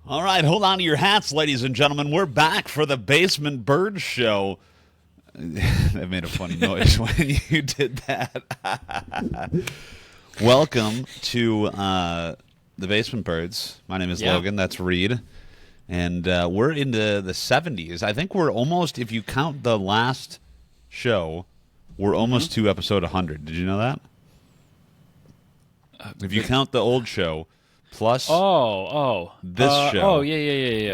All right, hold on to your hats, ladies and gentlemen. We're back for the Basement Bird Show. That made a funny noise when you did that. Welcome to the Basement Birds. My name is Logan. That's Reid. And we're into the 70s. I think we're almost, if you count the last show, we're almost to episode 100. Did you know that? If you count the old show plus this show,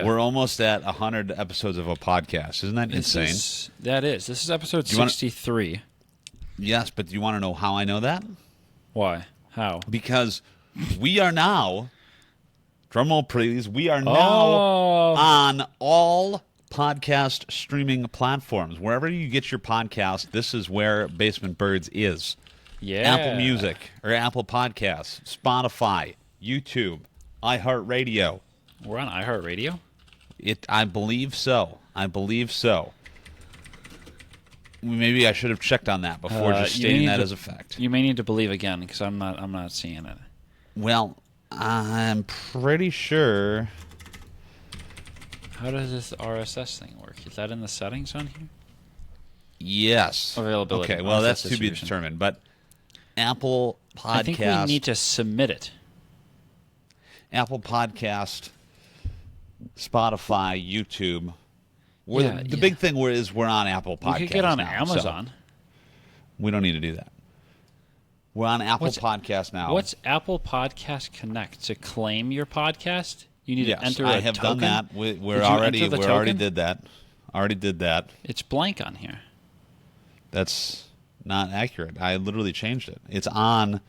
we're almost at 100 episodes of a podcast. Isn't that insane? This is episode 63. Yes, but do you want to know how I know that? Why? How? Because we are now, drum roll please, we are now on all podcast streaming platforms. Wherever you get your podcast, this is where Basement Birds is. Yeah. Apple Music or Apple Podcasts, Spotify, YouTube, iHeartRadio. We're on iHeartRadio? I believe so. Maybe I should have checked on that before just stating that as a fact. You may need to believe again because I'm not seeing it. Well, I'm pretty sure. How does this RSS thing work? Is that in the settings on here? Yes. Availability. Okay, well, that's to be determined. But Apple Podcast. I think we need to submit it. Apple Podcast, Spotify, YouTube. The big thing is we're on Apple Podcasts. We could get on now, Amazon. So we don't need to do that. We're on Apple Podcasts now. What's Apple Podcast Connect? To claim your podcast, you need to enter a token? I have done that. We already did that. Already did that. It's blank on here. That's not accurate. I literally changed it. It's on.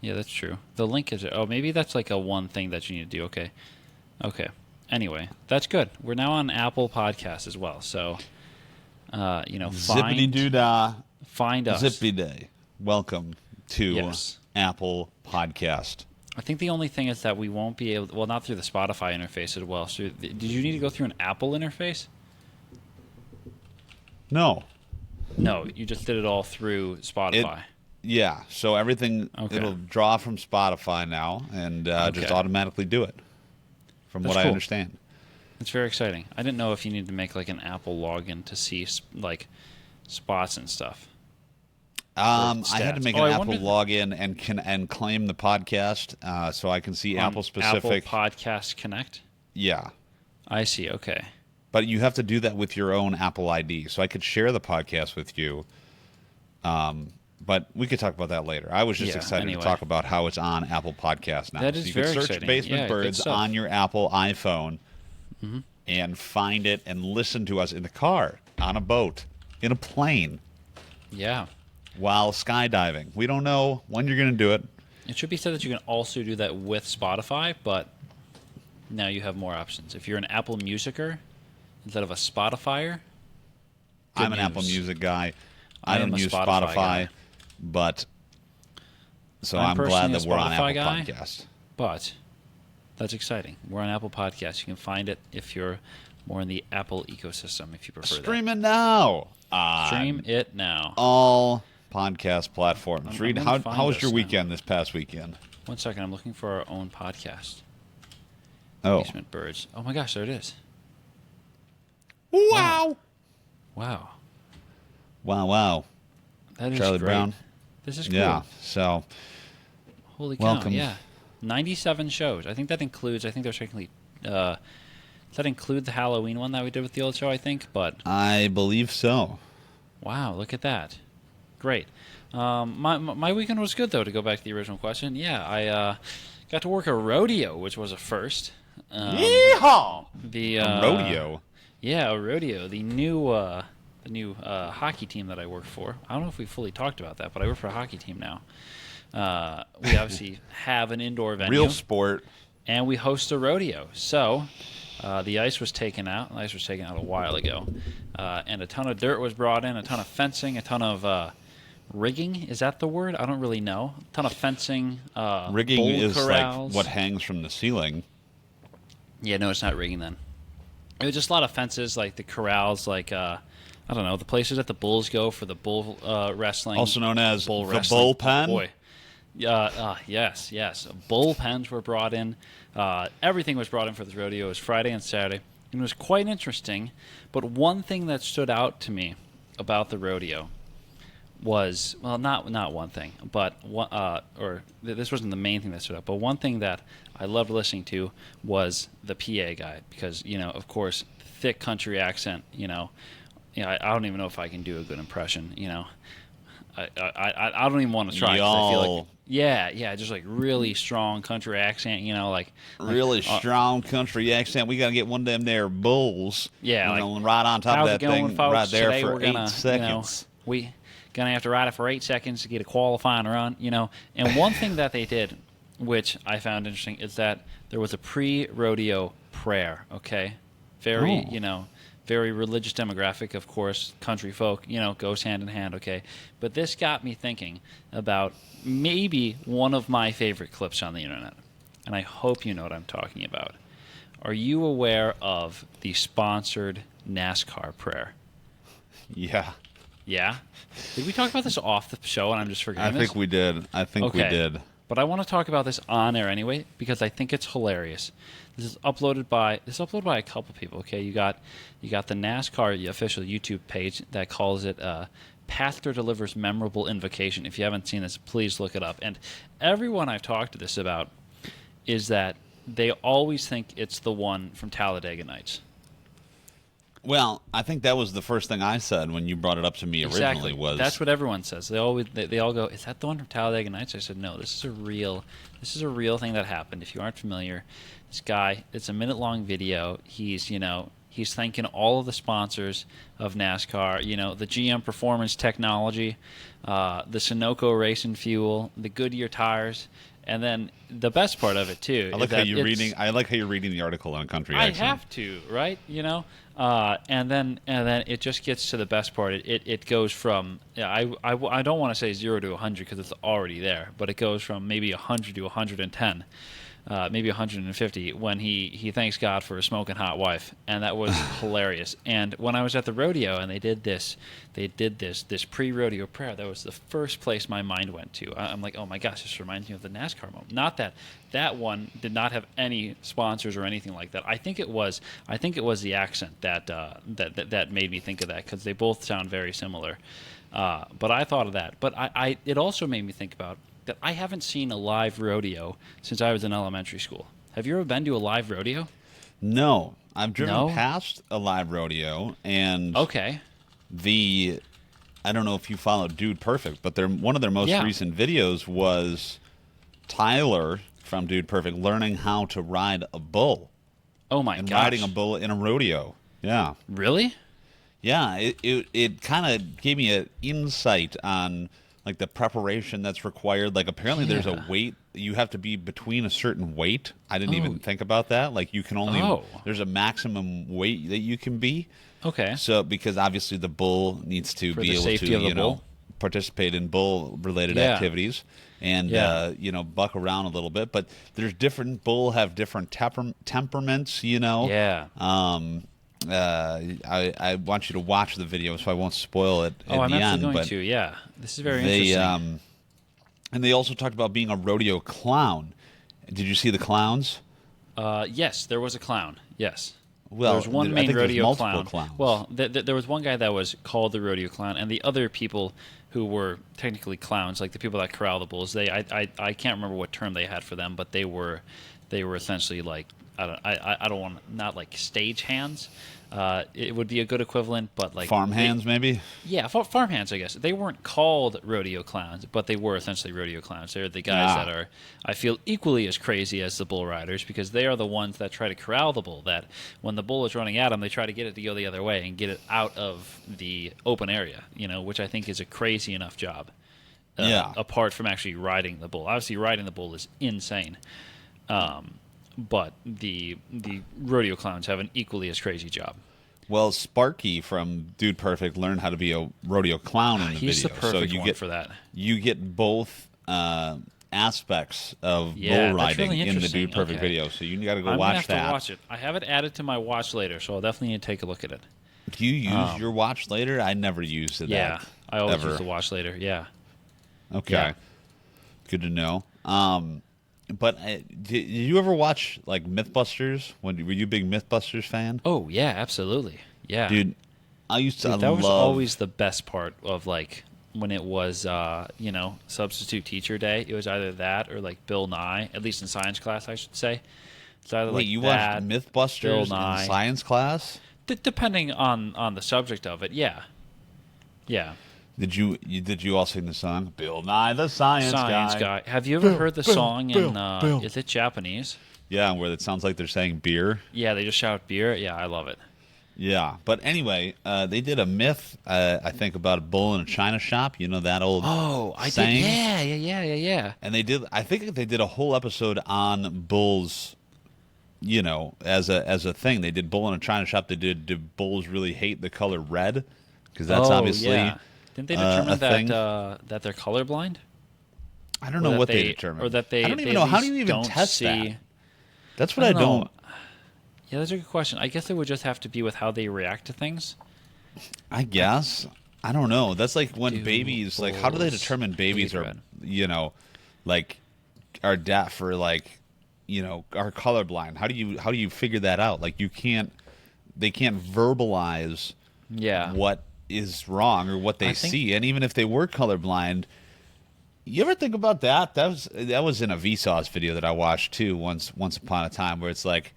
Yeah, that's true. The link is... Oh, maybe that's like a one thing that you need to do. Okay. Anyway, that's good. We're now on Apple Podcasts as well. So, Zippity-doo-dah. Find us. Zippy day. Welcome to Apple Podcast. I think the only thing is that we won't be able... Well, not through the Spotify interface as well. So, did you need to go through an Apple interface? No. No, you just did it all through Spotify. So everything, it'll draw from Spotify now and just automatically do it, from what I understand. It's very exciting. I didn't know if you need to make like an Apple login to see like spots and stuff. I had to make an Apple login and claim the podcast so I can see Apple-specific... Apple Podcast Connect? Yeah. I see, okay. But you have to do that with your own Apple ID. So I could share the podcast with you, but we could talk about that later. I was just excited to talk about how it's on Apple Podcasts now. That is very exciting. You can search Basement Birds on your Apple iPhone and find it and listen to us in the car, on a boat, in a plane. Yeah. While skydiving. We don't know when you're going to do it. It should be said that you can also do that with Spotify, but now you have more options. If you're an Apple Musicer instead of a Spotifyer, I'm an Apple Music guy. I don't use Spotify, but so I'm glad that we're on Apple Podcasts. But that's exciting. We're on Apple Podcasts. You can find it if you're more in the Apple ecosystem, if you prefer that. Stream it now. Stream it now. All podcast platforms. Reid, how was your weekend this past weekend? 1 second. I'm looking for our own podcast. Oh. Basement Birds. Oh, my gosh. There it is. Wow. That is Charlie great. Brown. This is cool. Yeah, so. Holy cow, welcome. Yeah. 97 shows. I think that includes, there's technically, does that include the Halloween one that we did with the old show, I think? But I believe so. Wow, look at that. Great. My weekend was good, though, to go back to the original question. Yeah, I got to work a rodeo, which was a first. Yeehaw! A rodeo? Yeah, a rodeo. The new hockey team that I work for. I don't know if we fully talked about that, but I work for a hockey team now. We obviously have an indoor venue. Real sport. And we host a rodeo. So the ice was taken out. The ice was taken out a while ago. And a ton of dirt was brought in, a ton of fencing, a ton of rigging. Is that the word? I don't really know. A ton of fencing. Rigging is corrals. like what hangs from the ceiling. Yeah, no, it's not rigging then. It was just a lot of fences, like the corrals, like, I don't know, the places that the bulls go for the bull wrestling. Also known as bull the wrestling. bullpen? Boy, Yes. Bullpens were brought in. Everything was brought in for this rodeo. It was Friday and Saturday. And it was quite interesting. But one thing that stood out to me about the rodeo was, well, not one thing, but this wasn't the main thing that stood out, but one thing that I loved listening to was the PA guy because, of course, thick country accent, I don't even know if I can do a good impression, I don't even want to try. 'Cause I feel like, yeah, just like really strong country accent, really strong country accent. We got to get one of them there bulls. Yeah, right on top of that going, thing, folks? right there Today for we're gonna, 8 seconds. We gonna have to ride it for 8 seconds to get a qualifying run, And one thing that they did, which I found interesting, is that there was a pre-rodeo prayer. Okay, very, very religious demographic, of course, country folk, goes hand in hand, okay? But this got me thinking about maybe one of my favorite clips on the internet, and I hope you know what I'm talking about. Are you aware of the sponsored NASCAR prayer? Yeah. Yeah? Did we talk about this off the show and I'm just forgetting this? I think we did. We did. But I want to talk about this on air anyway because I think it's hilarious. This is uploaded by a couple people. Okay, you got the NASCAR official YouTube page that calls it "Pastor Delivers Memorable Invocation." If you haven't seen this, please look it up. And everyone I've talked to this about is that they always think it's the one from Talladega Nights. Well, I think that was the first thing I said when you brought it up to me originally. Exactly. That's what everyone says. They all go, "Is that the one from Talladega Nights?" I said, "No, this is a real thing that happened. If you aren't familiar, this guy, it's a minute-long video. He's thanking all of the sponsors of NASCAR, the GM Performance Technology, the Sunoco Racing Fuel, the Goodyear tires, and then the best part of it too. I like how you're reading the article on country accent. I have to, right? And then it just gets to the best part. It goes from I don't want to say 0 to 100 because it's already there, but it goes from maybe 100 to 110. Maybe 150 when he thanks God for a smoking hot wife, and that was hilarious. And when I was at the rodeo and they did this pre-rodeo prayer, that was the first place my mind went to. I'm like, oh my gosh, this reminds me of the NASCAR moment. Not that one did not have any sponsors or anything like that. I think it was the accent that made me think of that because they both sound very similar. But I thought of that. But it also made me think about that I haven't seen a live rodeo since I was in elementary school. Have you ever been to a live rodeo? No. I've driven past a live rodeo, and okay. I don't know if you follow Dude Perfect, but one of their most recent videos was Tyler from Dude Perfect learning how to ride a bull. Oh my gosh. And riding a bull in a rodeo. Yeah. Really? Yeah, it kind of gave me an insight on like the preparation that's required. Like apparently there's a weight, you have to be between a certain weight. I didn't even think about that. Like you can only there's a maximum weight that you can be. Okay. So because obviously the bull needs to be able to participate in bull related activities and buck around a little bit. But there's bull have different temperaments, Yeah. I want you to watch the video, so I won't spoil it. I'm actually going to. Yeah, this is very interesting. And they also talked about being a rodeo clown. Did you see the clowns? Yes, there was a clown. Yes. Well, there was one main rodeo clown. Clowns. Well, there was one guy that was called the rodeo clown, and the other people who were technically clowns, like the people that corral the bulls, I can't remember what term they had for them, but they were essentially like I don't want not like stage hands. It would be a good equivalent, but like farm hands, maybe. Yeah, farm hands, I guess. They weren't called rodeo clowns, but they were essentially rodeo clowns. They're the guys that are, I feel, equally as crazy as the bull riders because they are the ones that try to corral the bull. That when the bull is running at them, they try to get it to go the other way and get it out of the open area. Which I think is a crazy enough job. Apart from actually riding the bull, obviously riding the bull is insane. But the rodeo clowns have an equally as crazy job. Well, Sparky from Dude Perfect learned how to be a rodeo clown in the video. He's the perfect one for that. You get both aspects of bull riding really in the Dude Perfect video, so you got to go watch that. To watch it. I have it added to my watch later, so I'll definitely need to take a look at it. Do you use your watch later? I never used it. Yeah, I always use the watch later. Yeah. Okay. Good to know. But did you ever watch like MythBusters? Were you a big MythBusters fan? Oh yeah, absolutely. Yeah, Dude, I used to dude, that was love. always the best part of like when it was substitute teacher day. It was either that or like Bill Nye, at least in science class, I should say. It's either Wait, like you that, watched Bill MythBusters Nye. in science class? Depending on the subject of it, yeah, yeah. Did you all sing the song Bill Nye the Science Guy. Have you ever heard the song in? Bill. Is it Japanese? Yeah, where it sounds like they're saying beer. Yeah, they just shout beer. Yeah, I love it. Yeah, but anyway, they did a myth, I think, about a bull in a china shop. You know that old Oh, I saying? did. Yeah. And I think they did a whole episode on bulls. You know, as a thing, they did bull in a china shop. They did bulls really hate the color red? Because that's obviously yeah. Didn't they determine a thing. that they're colorblind? I don't know what they determined. Or that they I don't they even know. at How do least you even don't test see, that? That's what I know. don't. Yeah, that's a good question. I guess it would just have to be with how they react to things. I guess. I don't know. That's like when Do babies, like, how do they bulls determine babies hate are, red? like, are deaf or like, are colorblind? How do you figure that out? Like, they can't verbalize Yeah. what is wrong or what they I think- see. And even if they were colorblind, you ever think about that? That was in a Vsauce video that I watched too once upon a time, where it's like,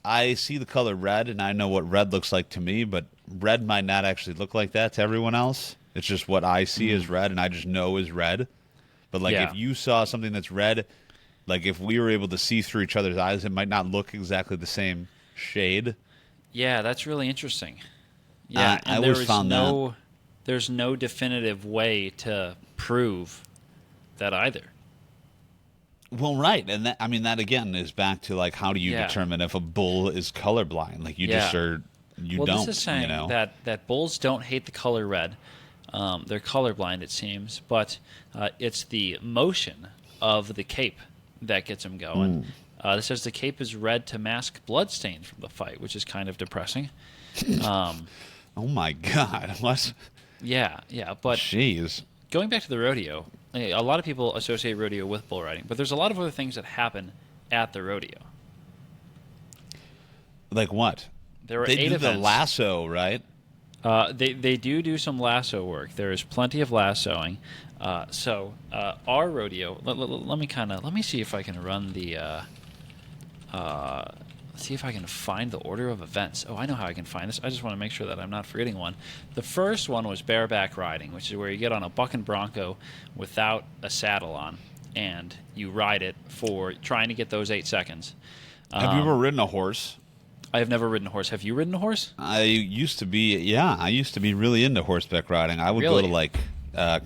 I see the color red and I know what red looks like to me, but red might not actually look like that to everyone else. It's just what I see as red and I just know is red. But like Yeah. if you saw something that's red, like if we were able to see through each other's eyes, it might not look exactly the same shade. Yeah, that's really interesting. Yeah, I and always found that. there's no definitive way to prove that either. Well, right, and that again is back to like, how do you Yeah. determine if a bull is colorblind? Like you just Yeah. are, you Well, don't. this is saying that bulls don't hate the color red. They're colorblind, it seems, but it's the motion of the cape that gets them going. This says the cape is red to mask bloodstains from the fight, which is kind of depressing. Oh my God! What? Yeah, but Jeez. going back to the rodeo, a lot of people associate rodeo with bull riding, but there's a lot of other things that happen at the rodeo. Like what? There are They 8 do events. the lasso, right? They do some lasso work. There is plenty of lassoing. Our rodeo. Let me see if I can run the. See if I can find the order of events. Oh, I know how I can find this. I just want to make sure that I'm not forgetting one. The first one was bareback riding, which is where you get on a bucking bronco without a saddle on, and you ride it for trying to get those 8 seconds. Have you ever ridden a horse? I have never ridden a horse. Have you ridden a horse? I used to be really into horseback riding. I would go Really? to like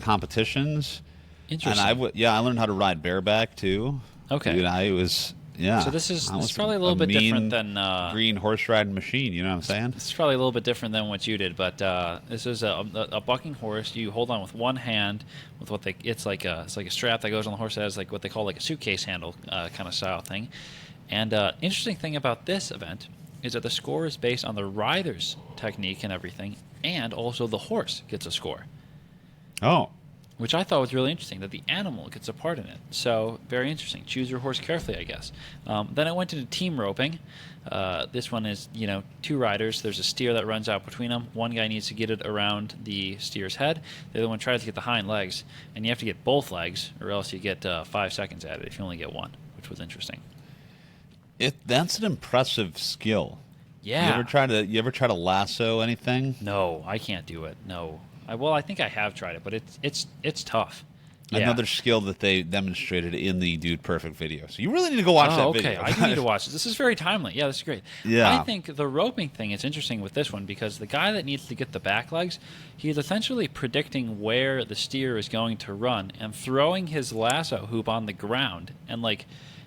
competitions, and Interesting. I learned how to ride bareback too. Okay. Dude, I was So this is I was probably a little bit different mean than green horse riding machine. You know what I'm saying? It's probably a little bit different than what you did, but this is a bucking horse. You hold on with one hand with it's like a strap that goes on the horse that has like what they call like a suitcase handle kind of style thing. And interesting thing about this event is that the score is based on the rider's technique and everything, and also the horse gets a score, Oh, which I thought was really interesting, that the animal gets a part in it. So, very interesting. Choose your horse carefully, I guess. Then I went into team roping. This one is, 2 riders. There's a steer that runs out between them. One guy needs to get it around the steer's head. The other one tries to get the hind legs. And you have to get both legs, or else you get 5 seconds at it if you only get one, which was interesting. that's an impressive skill. Yeah. You ever try to lasso anything? No, I can't do it. No. I think I have tried it, but it's tough. Yeah. Another skill that they demonstrated in the Dude Perfect video. So you really need to go watch that okay. video. I do need to watch it. This is very timely. Yeah, this is great. Yeah. I think the roping thing is interesting with this one because the guy that needs to get the back legs, he's essentially predicting where the steer is going to run and throwing his lasso hoop on the ground and like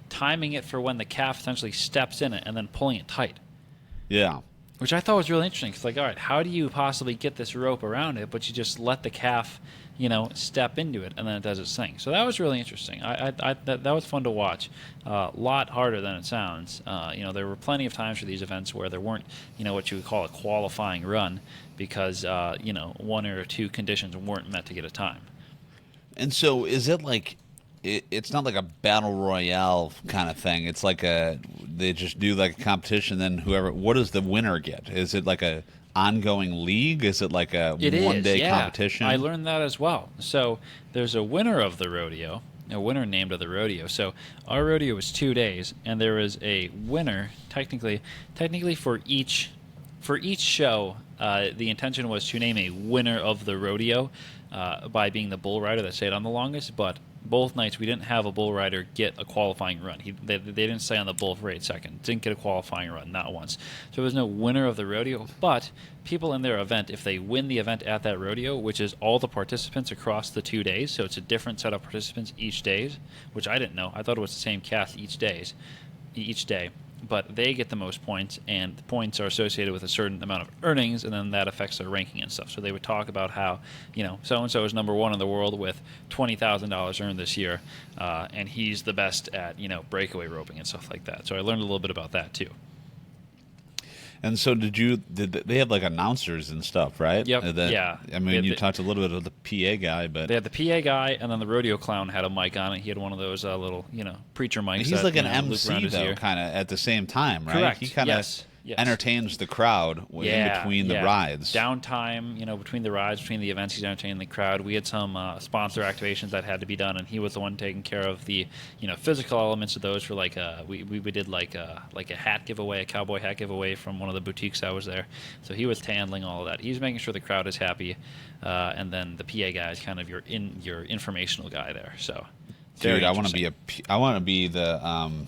timing it for when the calf essentially steps in it and then pulling it tight. Yeah. Which I thought was really interesting. It's like, all right, how do you possibly get this rope around it, but you just let the calf, step into it, and then it does its thing. So that was really interesting. That was fun to watch. A lot harder than it sounds. There were plenty of times for these events where there weren't, what you would call a qualifying run because, 1 or 2 conditions weren't met to get a time. And so is it like it's not like a battle royale kind of thing. It's like they just do like a competition. Then what does the winner get? Is it like a ongoing league? Is it like a one-day competition? I learned that as well. So there's a winner of the rodeo, a winner named of the rodeo. So our rodeo was 2 days, and there was a winner technically for each show. The intention was to name a winner of the rodeo by being the bull rider that stayed on the longest, but both nights we didn't have a bull rider get a qualifying run. They didn't stay on the bull for 8 seconds. Didn't get a qualifying run, not once. So there was no winner of the rodeo, but people in their event, if they win the event at that rodeo, which is all the participants across the 2 days, so it's a different set of participants each day, which I didn't know. I thought it was the same cast each day. But they get the most points, and the points are associated with a certain amount of earnings, and then that affects their ranking and stuff. So they would talk about how, so-and-so is number one in the world with $20,000 earned this year, and he's the best at, breakaway roping and stuff like that. So I learned a little bit about that, too. And so did they have like announcers and stuff, right? Yep. Yeah. I mean, you talked a little bit of the PA guy, but they had the PA guy, and then the rodeo clown had a mic on it. He had one of those little, preacher mics. He's like an MC though, kind of at the same time, right? Correct. He kind of entertains the crowd in between the rides. Downtime, between the rides, between the events, he's entertaining the crowd. We had some sponsor activations that had to be done, and he was the one taking care of the, physical elements of those. For like we did like a hat giveaway, a cowboy hat giveaway from one of the boutiques that was there. So he was handling all of that. He's making sure the crowd is happy, and then the PA guy is kind of your informational guy there. So, dude, I want to be the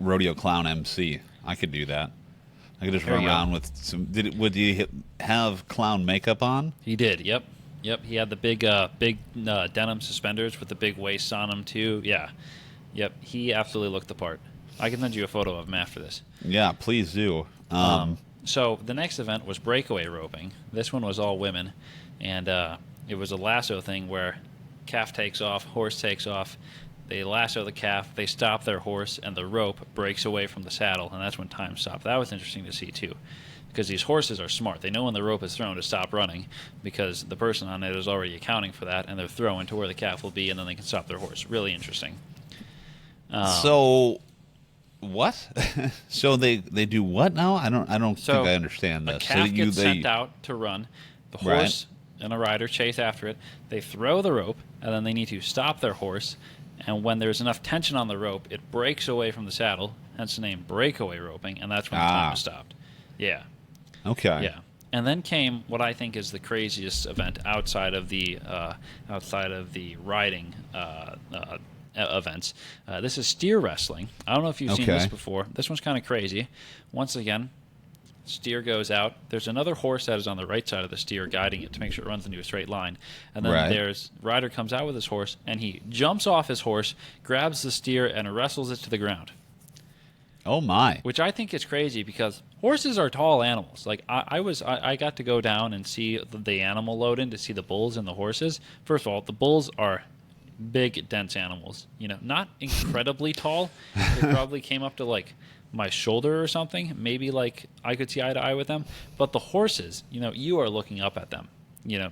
rodeo clown MC. I could do that. I could just run around with some. Would he have clown makeup on? He did. Yep. He had the big denim suspenders with the big waist on him too. Yeah. Yep. He absolutely looked the part. I can send you a photo of him after this. Yeah, please do. So the next event was breakaway roping. This one was all women, and it was a lasso thing where calf takes off, horse takes off. They lasso the calf, they stop their horse, and the rope breaks away from the saddle, and that's when time stopped. That was interesting to see, too, because these horses are smart. They know when the rope is thrown to stop running, because the person on it is already accounting for that, and they're throwing to where the calf will be, and then they can stop their horse. Really interesting. So, what? So they do what now? I don't think I understand this. A calf gets sent out to run. The horse and a rider chase after it. They throw the rope, and then they need to stop their horse. And when there's enough tension on the rope, it breaks away from the saddle, hence the name breakaway roping, and that's when the time is stopped. Yeah. Okay. Yeah. And then came what I think is the craziest event outside of the riding events. This is steer wrestling. I don't know if you've seen this before. This one's kind of crazy. Once again, steer goes out. There's another horse that is on the right side of the steer guiding it to make sure it runs into a straight line. And then rider comes out with his horse, and he jumps off his horse, grabs the steer, and wrestles it to the ground. Oh, my. Which I think is crazy because horses are tall animals. Like, I got to go down and see the animal load-in to see the bulls and the horses. First of all, the bulls are big, dense animals. Not incredibly tall. They probably came up to, like, my shoulder or something, maybe like I could see eye to eye with them. But the horses, you are looking up at them,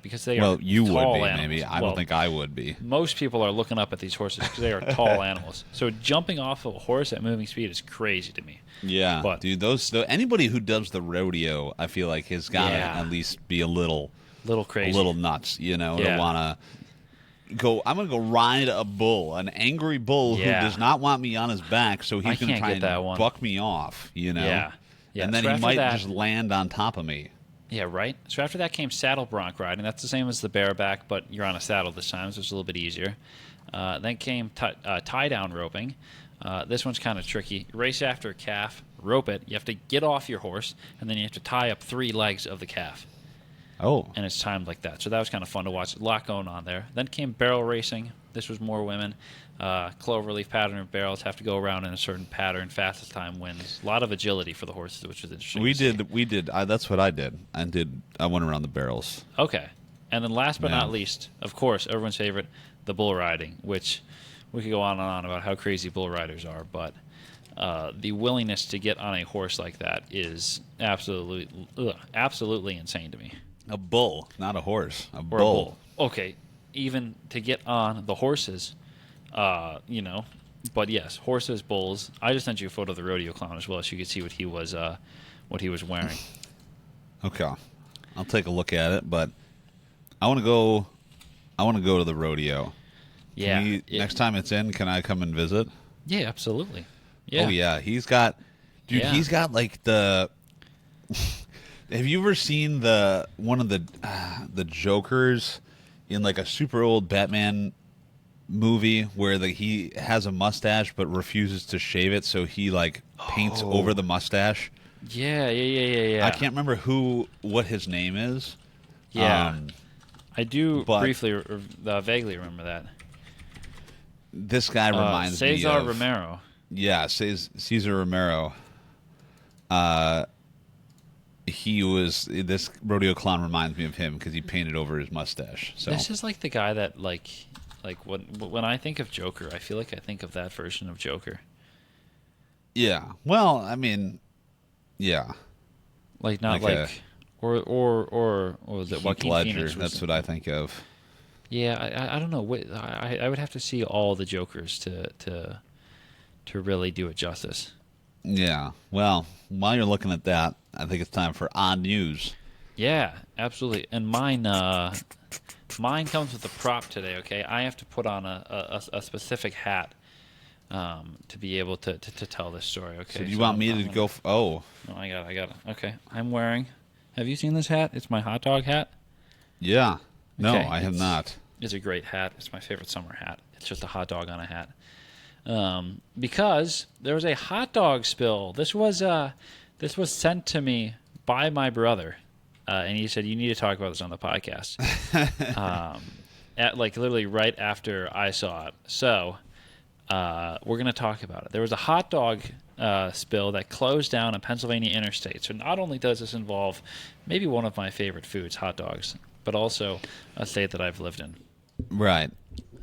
because they are tall you would be, animals. maybe. I don't think I would be. Most people are looking up at these horses because they are tall animals. So jumping off of a horse at moving speed is crazy to me. Yeah, but, dude, anybody who does the rodeo, I feel like has got to at least be a little crazy, a little nuts, to want to. I'm going to go ride a bull, an angry bull who does not want me on his back, so he's going to try and buck me off, Yeah. And then he might just land on top of me. Yeah, right? So after that came saddle bronc riding. That's the same as the bareback, but you're on a saddle this time, so it's a little bit easier. Then came tie-down roping. This one's kind of tricky. Race after a calf, rope it. You have to get off your horse, and then you have to tie up 3 legs of the calf. Oh. And it's timed like that. So that was kind of fun to watch. A lot going on there. Then came barrel racing. This was more women. Cloverleaf pattern of barrels have to go around in a certain pattern. Fastest time wins. A lot of agility for the horses, which was interesting. We did. That's what I did. I went around the barrels. Okay. And then last but not least, of course, everyone's favorite, the bull riding, which we could go on and on about how crazy bull riders are, but the willingness to get on a horse like that is absolutely insane to me. A bull, not a horse. A bull. Okay, even to get on the horses, you know. But yes, horses, bulls. I just sent you a photo of the rodeo clown as well, so you could see what he was wearing. Okay, I'll take a look at it, but I want to go. I want to go to the rodeo. Yeah. Next time it's in, can I come and visit? Yeah, absolutely. Yeah. Oh yeah, he's got, dude. Yeah. He's got like the. Have you ever seen one of the Jokers in like a super old Batman movie where he has a mustache but refuses to shave it, so he like paints over the mustache? Yeah. I can't remember what his name is. Yeah. I do but briefly, vaguely remember that. This guy reminds me of Cesar Romero. Yeah, Cesar Romero. This rodeo clown reminds me of him because he painted over his mustache. So This is like the guy that like when I think of Joker, I feel like I think of that version of Joker. yeah, well, I mean, yeah, Like not Like like or was it Heath Joaquin Ledger. Phoenix? That's what I think of. Yeah, I don't know. I would have to see all the Jokers to really do it justice. Yeah. Well, while you're looking at that, I think it's time for odd news. Yeah, absolutely. And mine comes with a prop today. Okay, I have to put on a specific hat to be able to tell this story. Okay. So do you want me to go? Oh, No, I got it. Okay, I'm wearing. Have you seen this hat? It's my hot dog hat. yeah. No, Okay, I have not. It's a great hat. It's my favorite summer hat. It's just a hot dog on a hat. Because there was a hot dog spill. This was sent to me by my brother, and he said you need to talk about this on the podcast. At like literally right after I saw it. So we're gonna talk about it. There was a hot dog spill that closed down a Pennsylvania interstate. So not only does this involve maybe one of my favorite foods, hot dogs, but also a state that I've lived in. Right.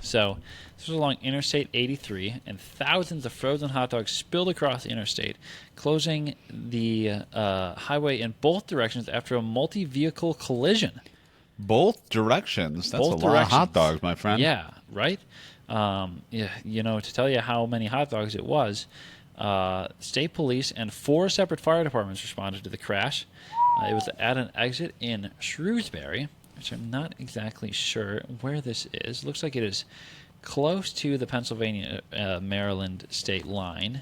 So this was along Interstate 83, and thousands of frozen hot dogs spilled across the interstate, closing the highway in both directions after a multi-vehicle collision. Both directions. That's Both a lot directions. of hot dogs, my friend. Yeah, right? Yeah, you know, to tell you how many hot dogs it was, state police and 4 separate fire departments responded to the crash. It was at an exit in Shrewsbury, which I'm not exactly sure where this is. Looks like it is close to the Pennsylvania-Maryland state line.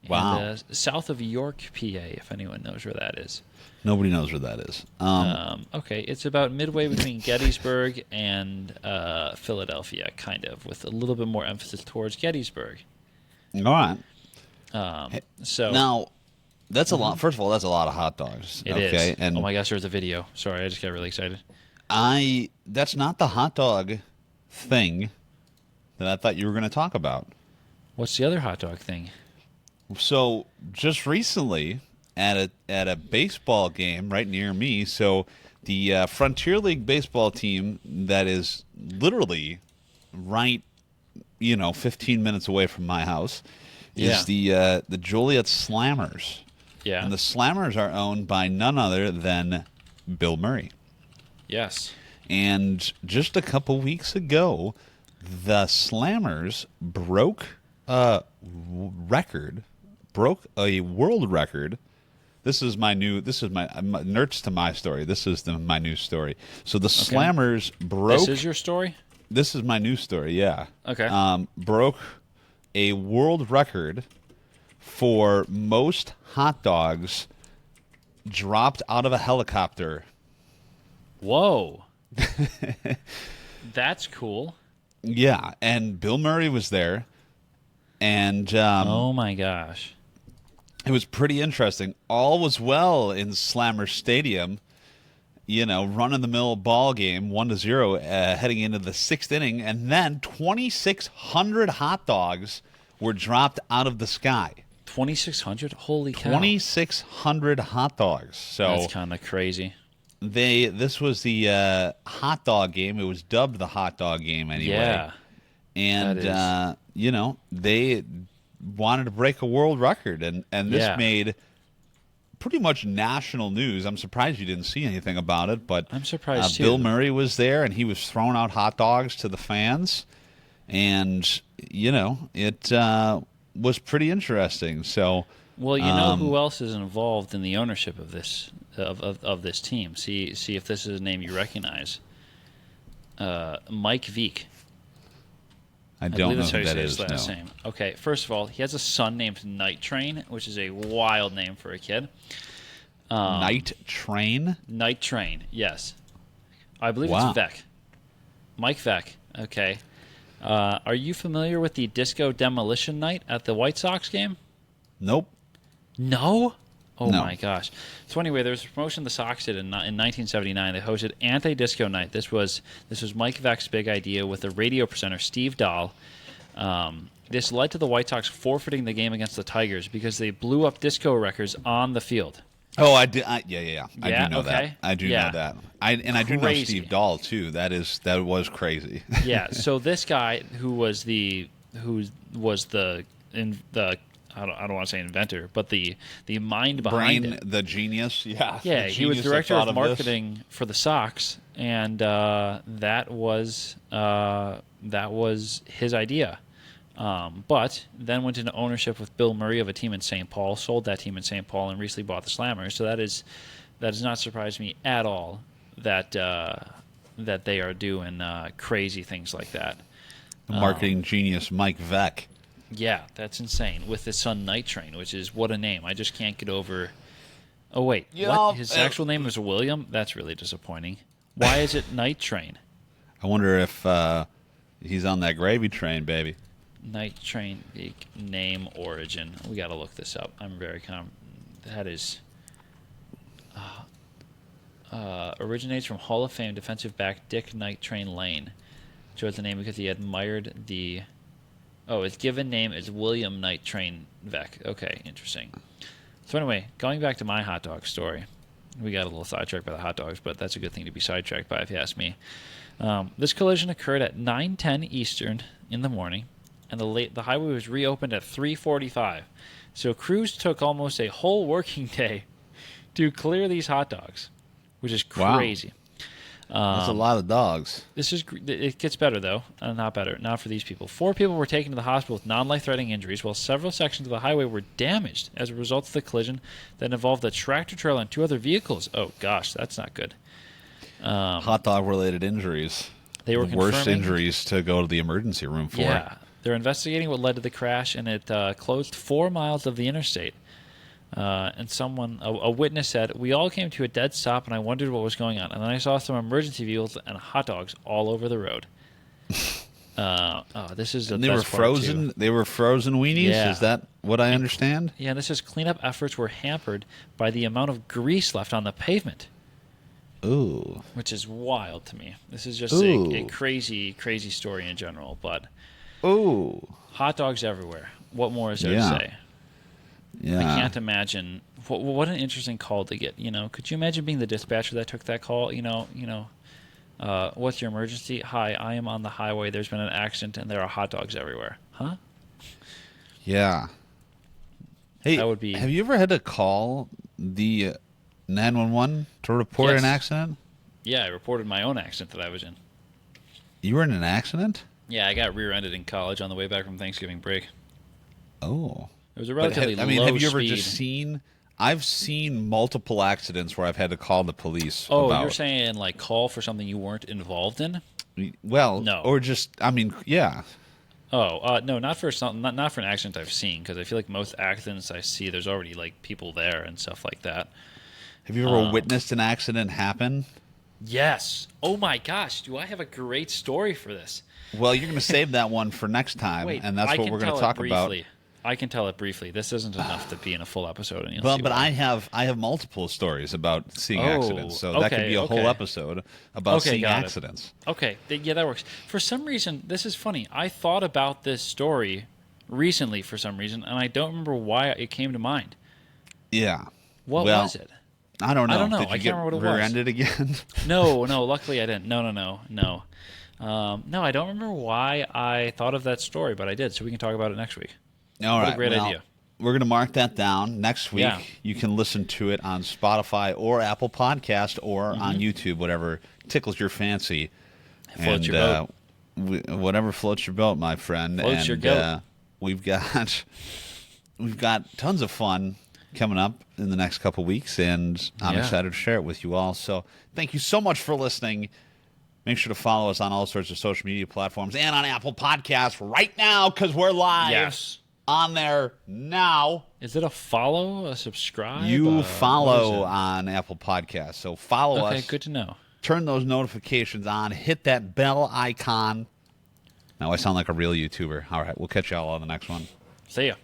Wow. And, south of York, PA, if anyone knows where that is. Nobody knows where that is. Okay, it's about midway between Gettysburg and Philadelphia, kind of, with a little bit more emphasis towards Gettysburg. All right. So Now, that's a lot. First of all, that's a lot of hot dogs. it okay? is. And Oh my gosh, there's a video. Sorry, I just got really excited. that's not the hot dog thing that I thought you were going to talk about. What's the other hot dog thing? So just recently at a baseball game right near me, so the Frontier League baseball team that is literally right, 15 minutes away from my house is the Joliet Slammers. Yeah. And the Slammers are owned by none other than Bill Murray. Yes. And just a couple weeks ago, the Slammers broke a world record. This is my nerds to my story. This is my new story. So the Slammers broke. This is your story? This is my new story. Yeah. Okay. Broke a world record for most hot dogs dropped out of a helicopter. Whoa. That's cool. Yeah, and Bill Murray was there, and Oh my gosh. it was pretty interesting. All was well in Slammer Stadium. Run-of-the-mill ball game, 1-0, heading into the 6th inning, and then 2,600 hot dogs were dropped out of the sky. 2,600? Holy cow. 2,600 hot dogs. So That's kind of crazy. this was the hot dog game. It was dubbed the hot dog game anyway. Yeah. And That they wanted to break a world record, and this Yeah. made pretty much national news. I'm surprised you didn't see anything about it, but I'm surprised too. Bill Murray was there, and he was throwing out hot dogs to the fans, and it was pretty interesting. So, well, you know who else is involved in the ownership of this of this team? See if this is a name you recognize. Mike Veek. I don't know that's how who you that say is. his last name. Okay, first of all, he has a son named Night Train, which is a wild name for a kid. Night Train? Night Train, yes. I believe Wow. it's Vec. Mike Vec, okay. Are you familiar with the Disco Demolition Night at the White Sox game? Nope. No? Oh, No. my gosh. So anyway, there was a promotion the Sox did in 1979. They hosted Anti-Disco Night. This was Mike Vec's big idea with the radio presenter Steve Dahl. This led to the White Sox forfeiting the game against the Tigers because they blew up disco records on the field. Oh, I did. Yeah. I Yeah, do know okay. that. I do know that. I do know Crazy. Steve Dahl too. That was crazy. Yeah. So this guy who was the I don't want to say inventor, but the mind behind Brain, it. the genius. Yeah. Yeah, the he was genius that director thought of this. marketing for the Sox, and that was his idea. But then went into ownership with Bill Murray of a team in St. Paul, sold that team in St. Paul, and recently bought the Slammers. So that does not surprise me at all that they are doing crazy things like that. The marketing genius Mike Vec. Yeah, that's insane. With his son Night Train, which is what a name. I just can't get over. Oh wait, what? His actual name is William? That's really disappointing. Why is it Night Train? I wonder if he's on that gravy train, baby. Night Train name origin. We got to look this up. I'm very that is originates from Hall of Fame defensive back Dick Night Train Lane. Chose the name because he admired the. Oh, his given name is William Night Train Vec. Okay, interesting. So anyway, going back to my hot dog story, we got a little sidetracked by the hot dogs, but that's a good thing to be sidetracked by, if you ask me. This collision occurred at 9:10 Eastern in the morning, and the highway was reopened at 3:45. So crews took almost a whole working day to clear these hot dogs, which is crazy. That's a lot of dogs. It gets better, though. Not better. Not for these people. 4 people were taken to the hospital with non-life-threatening injuries, while several sections of the highway were damaged as a result of the collision that involved a tractor-trailer and 2 other vehicles. Oh, gosh, that's not good. Hot dog-related injuries. They were the worst confirming- injuries to go to the emergency room for. Yeah. They're investigating what led to the crash, and it closed 4 miles of the interstate. And a witness said, "We all came to a dead stop, and I wondered what was going on. And then I saw some emergency vehicles and hot dogs all over the road." This is the And they were best part, too. frozen. They were frozen weenies. Yeah. Is that what I understand? Yeah, and this says cleanup efforts were hampered by the amount of grease left on the pavement, Ooh. which is wild to me. This is just Ooh. a crazy, crazy story in general. But Ooh. hot dogs everywhere. What more is there Yeah. to say? Yeah. I can't imagine. What an interesting call to get. Could you imagine being the dispatcher that took that call? What's your emergency? Hi, I am on the highway. There's been an accident, and there are hot dogs everywhere. Huh? Yeah. Hey, That would be- have you ever had to call the 911 to report Yes. an accident? Yeah, I reported my own accident that I was in. You were in an accident? Yeah, I got rear-ended in college on the way back from Thanksgiving break. Oh. It was a But relatively have low you ever speed. just seen? I've seen multiple accidents where I've had to call the police. Oh, about. you're saying like call for something you weren't involved in? Well, No. or just, yeah. Oh, no, not for something, not for an accident I've seen, because I feel like most accidents I see, there's already like people there and stuff like that. Have you ever witnessed an accident happen? Yes. Oh my gosh, do I have a great story for this? Well, you're going to save that one for next time, Wait, and that's I what can we're going tell to it talk about. briefly. I can tell it briefly. This isn't enough to be in a full episode. And you'll Well, see but why. I have multiple stories about seeing Oh, accidents, so that could okay, be a whole okay. episode about Okay, seeing got it. accidents. Okay, yeah, that works. For some reason, this is funny. I thought about this story recently for some reason, and I don't remember why it came to mind. Yeah. What Well, was it? I don't know. I don't know. Did you I get can't remember what it was. rear-ended again? No, luckily I didn't. No. No, I don't remember why I thought of that story, but I did, so we can talk about it next week. All What right. a great well, idea. we're gonna mark that down. Next week, you can listen to it on Spotify or Apple Podcast or on YouTube, whatever tickles your fancy. Floats your boat. Whatever floats your boat, my friend. Floats your goat. We've got tons of fun coming up in the next couple weeks, and I'm excited to share it with you all. So thank you so much for listening. Make sure to follow us on all sorts of social media platforms and on Apple Podcasts right now, because we're live on there now. Is it a follow, a subscribe? You follow on Apple Podcasts, so follow us. Okay, good to know. Turn those notifications on. Hit that bell icon. Now I sound like a real YouTuber. All right, we'll catch y'all on the next one. See ya.